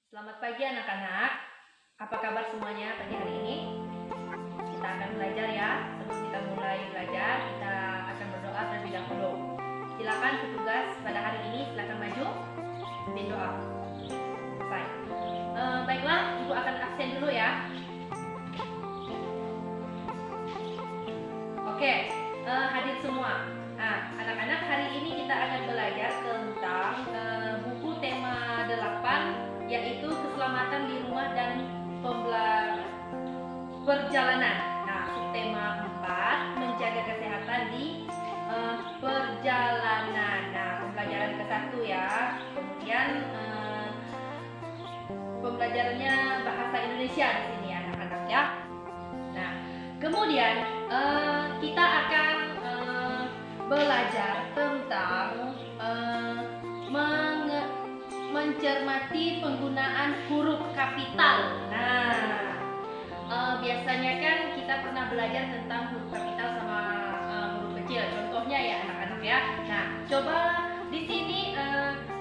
Selamat pagi anak-anak. Apa kabar semuanya pagi hari ini? Kita akan belajar ya. Sebelum kita mulai belajar, kita akan berdoa terlebih dahulu. Silakan petugas pada hari ini silakan maju dan doa. Selesai. Baiklah, Ibu akan absen dulu ya. Oke, hadir semua. Nah, anak-anak, hari ini kita akan belajar tentang buku tema 8, yaitu keselamatan di rumah dan perjalanan. Nah, subtema 4, menjaga kesehatan di perjalanan. Nah, pembelajaran ke-1 ya. Kemudian pembelajarannya bahasa Indonesia di sini anak-anak ya. Nah, kemudian kita akan belajar tentang mencermati penggunaan huruf kapital. Nah, biasanya kan kita pernah belajar tentang huruf kapital sama huruf kecil. Contohnya ya anak-anak ya. Nah, coba di sini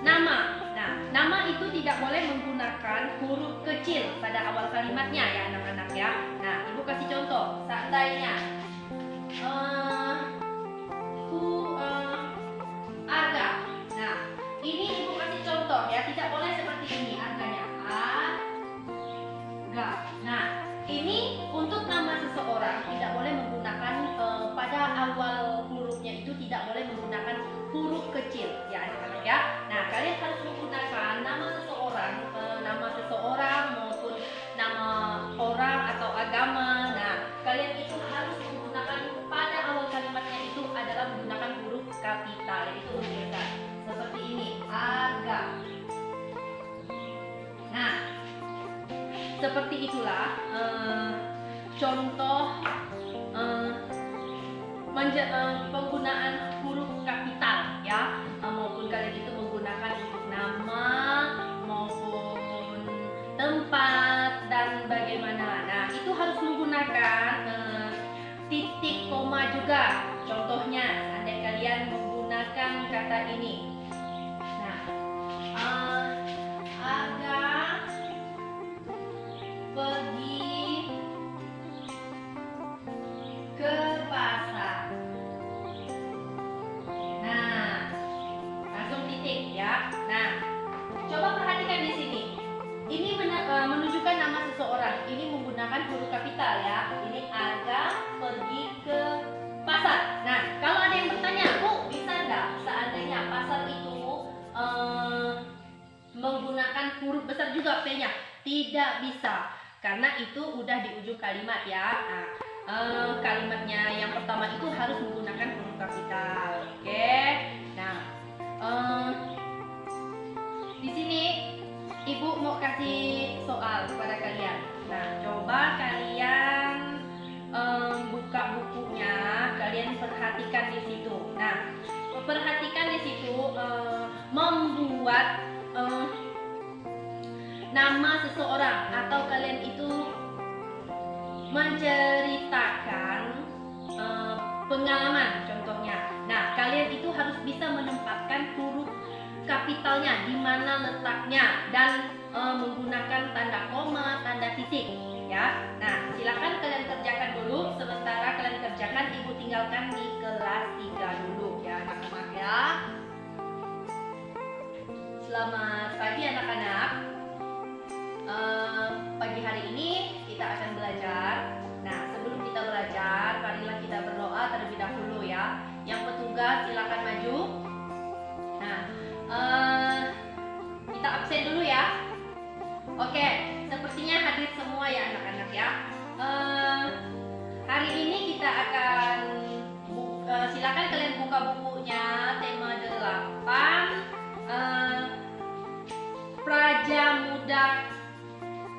nama. Nah, nama itu tidak boleh menggunakan huruf kecil pada awal kalimatnya ya anak-anak ya. Nah, Ibu kasih contoh. Seandainya Aga. Nah, ini Ibu kasih contoh ya, tidak boleh seperti ini angkanya Aga. Nah, ini untuk nama seseorang tidak boleh menggunakan pada awal hurufnya itu tidak boleh menggunakan huruf kecil ya anak-anak ya. Nah, kalian harus menggunakan nama seseorang maupun nama orang atau agama. Nah, kalian itu harus menggunakan pada awal kalimatnya itu adalah menggunakan huruf kapital, itu huruf besar. Seperti ini, Aga. Nah, seperti itulah contoh penggunaan huruf kapital ya, maupun kalian itu menggunakan untuk nama maupun tempat dan bagaimana. Nah, itu harus menggunakan titik koma juga. Contohnya, seandainya kalian menggunakan kata ini. Nah, Aga pergi ke pasar. Nah, langsung titik ya. Nah, coba perhatikan di sini. Ini menunjukkan nama seseorang. Ini menggunakan huruf kapital ya. Ini Aga pergi ke pasar. Nah, kalau ada yang bertanya, Bu, bisa nggak seandainya pasar itu menggunakan huruf besar juga P-nya? Tidak bisa, karena itu udah di ujung kalimat ya. Nah, kalimatnya yang pertama itu harus menggunakan huruf kapital. Oke. Nah, di sini Ibu mau kasih soal kepada kalian. Nah, coba kalian buka bukunya, kalian perhatikan di situ. Nah, perhatikan di situ membuat nama seseorang atau kalian itu menceritakan pengalaman contohnya. Nah, kalian itu harus bisa menempatkan huruf kapitalnya di mana letaknya dan menggunakan tanda koma, tanda titik ya. Nah, silakan kalian kerjakan dulu. Sementara kalian kerjakan, Ibu tinggalkan di kelas 3 dulu ya anak-anak ya. Selamat pagi anak-anak. Pagi hari ini kita akan belajar. Nah, sebelum kita belajar, marilah kita berdoa terlebih dahulu ya. Yang petugas silakan maju. Nah, kita absen dulu ya. Oke, sepertinya hadir semua ya anak-anak ya. Hari ini kita akan silakan kalian buka bukunya tema 8 Praja Muda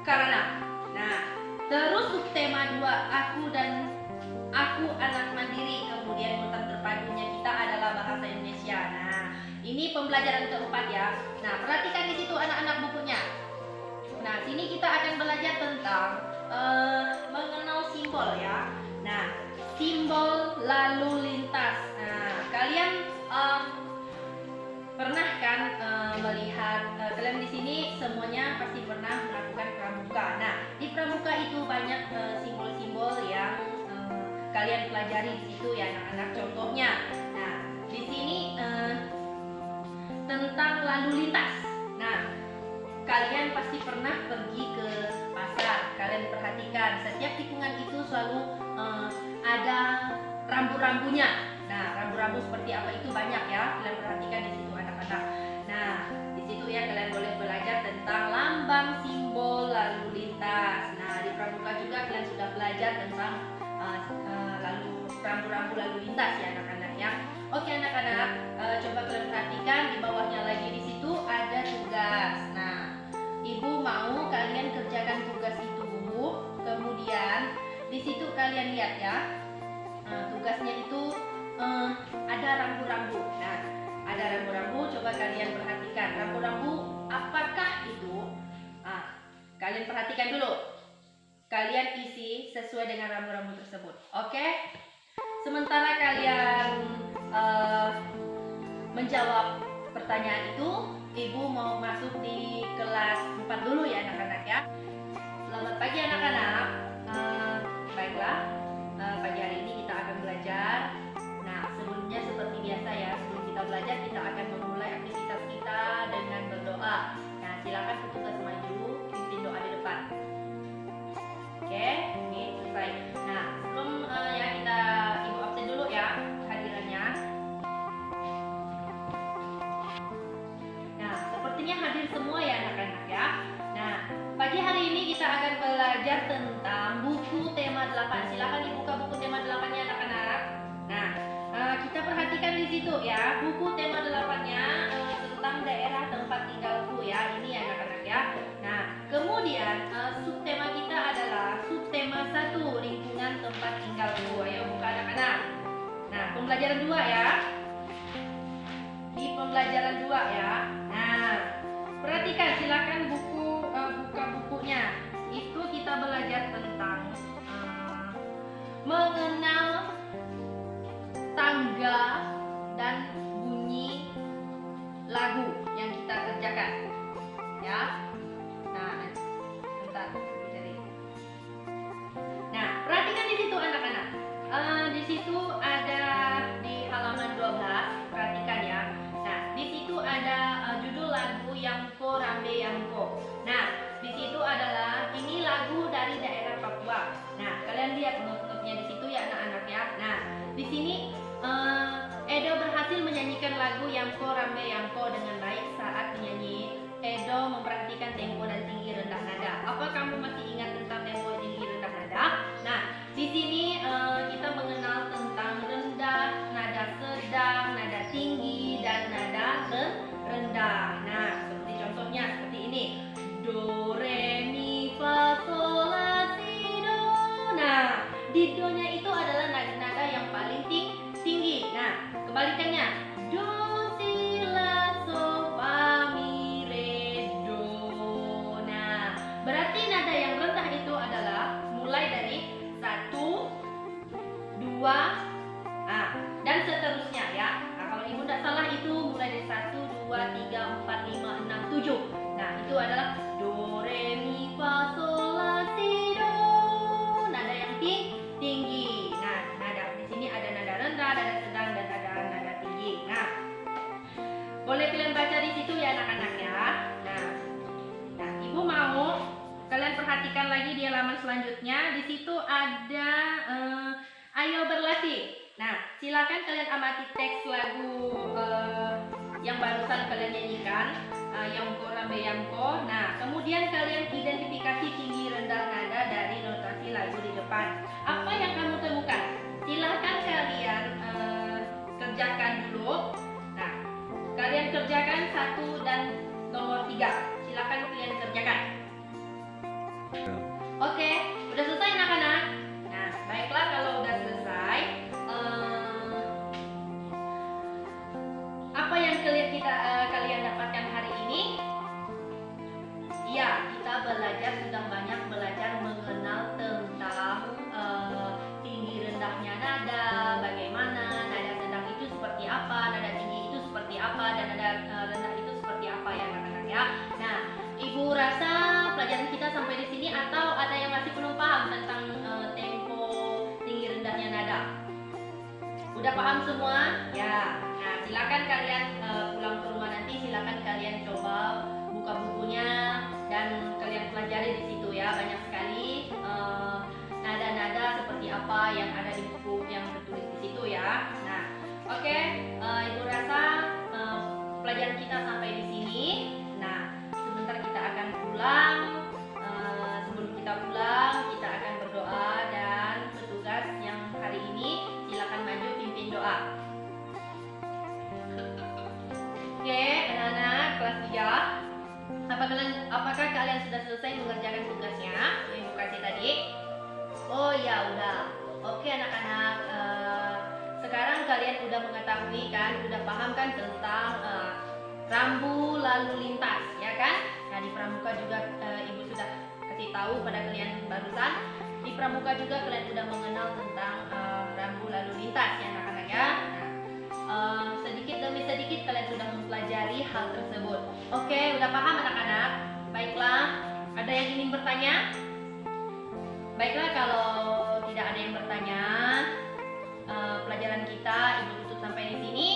Karana. Nah, terus subtema 2 aku anak mandiri. Kemudian muatan terpadunya kita adalah bahasa Indonesia. Nah, ini pembelajaran keempat ya. Nah, perhatikan di situ anak-anak bukunya. Nah, sini kita akan belajar tentang mengenal simbol ya. Nah, simbol lalu lintas. Nah, kalian pernah kan melihat kalian di sini semuanya pasti pernah melakukan pramuka. Nah, di pramuka itu banyak simbol-simbol yang kalian pelajari di situ ya anak-anak. Contohnya, nah di sini tentang lalu lintas. Nah, kalian pasti pernah pergi ke pasar. Kalian perhatikan setiap tikungan itu selalu ada rambu-rambunya. Nah, rambu-rambu seperti apa itu banyak ya. Kalian perhatikan di situ anak-anak. Nah, di situ ya kalian boleh belajar tentang lambang simbol lalu lintas. Nah, di pramuka juga kalian sudah belajar tentang rambu-rambu lalu lintas ya anak-anak ya. Oke anak-anak, coba kalian perhatikan di bawahnya lagi, di situ ada tugas. Nah, ibu mau kalian kerjakan tugas itu. Kemudian di situ kalian lihat ya, tugasnya itu ada rambu-rambu. Nah, ada rambu-rambu, coba kalian perhatikan rambu-rambu apakah itu? Kalian perhatikan dulu. Kalian isi sesuai dengan rambu-rambu tersebut. Oke? Sementara kalian menjawab pertanyaan itu, ibu mau masuk di kelas 4 dulu ya anak-anak ya. Selamat pagi anak-anak. Baiklah, pagi hari ini kita akan belajar. Nah, sebelumnya seperti biasa ya, sebelum kita belajar kita akan memulai aktivitas kita dengan berdoa. Nah, silakan petugas maju, pimpin doa di depan. Oke, ini selesai. Nah, sebelum ya kita ibu absen dulu ya hadirannya. Nah, sepertinya hadir semua ya anak-anak ya. Nah, pagi hari ini kita akan belajar tentang buku tema 8. Silakan dibuka buku tema 8-nya anak-anak. Nah, kita perhatikan di situ ya, buku tema 8-nya tentang daerah tempat tinggalku ya. Ini ya anak-anak ya. Nah, kemudian subtema kita adalah subtema 1, lingkungan tempat tinggalku. Ayo buka anak-anak. Nah, pembelajaran 2 ya. Di pembelajaran 2 ya. Nah, perhatikan, silakan buka bukunya. Itu kita belajar tentang mengenal tangga dan bunyi lagu yang kita kerjakan. Ya. Nah, bentar. Nah, perhatikan di situ anak-anak. Di situ ada di halaman 12. Perhatikan ya. Nah, di situ ada judul lagu Yamko Rambe Yamko. Nah, di situ adalah ini lagu dari daerah Papua. Nah, kalian lihat not-notnya di situ ya anak-anak ya. Nah, di sini Edo berhasil menyanyikan lagu Yamko Rambe Yamko dengan baik. Saat menyanyi, Edo memperhatikan tempo dan tinggi rendah nada. Apa kamu masih ingat tentang tempo tinggi rendah nada? Nah, di sini kita mengenal tentang rendah, nada sedang, nada tinggi, dan nada rendah. Nah, seperti contohnya seperti ini. Do, re, mi, fa, sol, la, si, do. Nah, di do-nya itu adalah nada yang paling tinggi. Nah, kebalikannya. Do, si, la, so, fa, mi, re, do. Nah, berarti nada yang rendah itu adalah mulai dari 1, 2, dan seterusnya ya. Nah, kalau ibu tidak salah itu mulai dari 1, 2, 3, 4, 5, 6, 7. Nah, itu adalah do, re, mi, fa, sol, la, si, do. Nada yang tinggi. Nah, nada di sini ada nada rendah, nada sedang, dan ada nada tinggi. Nah, boleh kalian baca di situ ya anak-anak ya. Nah, ibu mau kalian perhatikan lagi di halaman selanjutnya. Di situ ada ayo berlatih. Nah, silakan kalian amati teks lagu yang barusan kalian nyanyikan, Yamko Rambe Yamko. Nah, kemudian kalian identifikasi tinggi rendah nada dari notasi lagu di depan. Apa yang kamu temukan? Silakan kalian kerjakan dulu. Nah, kalian kerjakan 1 dan nomor 3. Silakan kalian kerjakan. Oke, udah selesai anak-anak? Nah, baiklah kalau udah selesai. Apa yang kalian dapatkan hari ini? Ya, kita sudah banyak belajar mengenal tentang tinggi rendahnya nada, bagaimana nada sedang itu seperti apa, nada tinggi itu seperti apa, dan nada rendah itu seperti apa ya anak-anak ya. Nah, ibu Udah paham semua? Ya. Nah, silakan kalian pulang ke rumah nanti, silakan kalian coba buka bukunya dan kalian pelajari di situ ya. Banyak sekali nada-nada seperti apa yang ada di buku yang tertulis di situ ya. Nah, oke, Ibu rasa pelajaran kita sampai di sini. Nah, sebentar kita akan pulang. Sebelum kita pulang, kita akan berdoa dan petugas yang hari ini silakan maju pimpin doa. Oke, anak-anak kelas 3. Apakah kalian sudah selesai mengerjakan tugasnya yang Ibu kasih tadi? Oh ya, udah. Oke anak-anak, sekarang kalian udah mengetahui kan, udah paham kan tentang rambu lalu lintas, ya kan? Nah, di pramuka juga Ibu sudah kasih tahu pada kalian barusan. Di pramuka juga kalian udah mengenal tentang rambu lalu lintas ya anak-anak ya. Nah, sedikit demi sedikit kalian sudah mempelajari hal tersebut. Oke, udah paham anak-anak? Baiklah, ada yang ingin bertanya? Baiklah, kalau tidak ada yang bertanya, pelajaran kita Ibu tutup sampai di sini.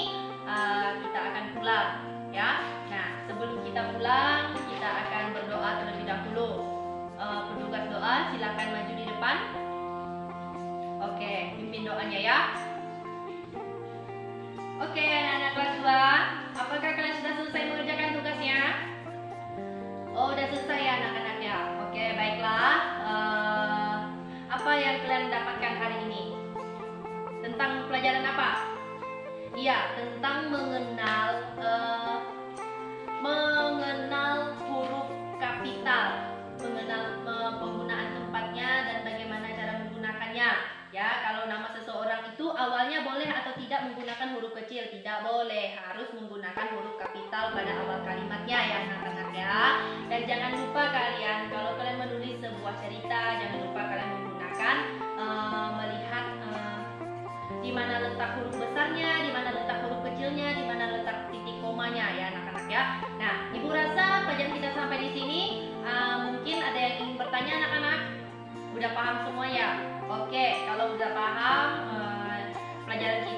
Kita akan pulang ya. Nah, sebelum kita pulang, kita akan berdoa terlebih dahulu. Petugas doa silakan maju di depan. Oke, pimpin doanya ya. Oke, anak-anak kelas 2, apakah kalian sudah selesai mengerjakan tugasnya? Oh, udah selesai ya anak-anak ya. Oke, baiklah. Apa yang kalian dapatkan hari ini? Tentang pelajaran apa? Iya, tentang mengenal huruf kapital, mengenal penggunaan tempatnya dan bagaimana cara menggunakannya. Ya, kalau nama seseorang itu awalnya boleh atau tidak menggunakan huruf kecil? Tidak boleh, harus menggunakan huruf kapital pada awal kalimatnya ya anak-anak ya. Dan jangan lupa kalian, kalau kalian menulis sebuah cerita, jangan lupa kalian menggunakan melihat di mana letak huruf besarnya, di mana letak huruf kecilnya, di mana letak titik komanya ya anak-anak ya. Nah, Ibu rasa pelajaran kita sampai di sini. Mungkin ada yang ingin bertanya anak-anak? Udah paham semua ya? Oke, kalau udah paham pelajaran kita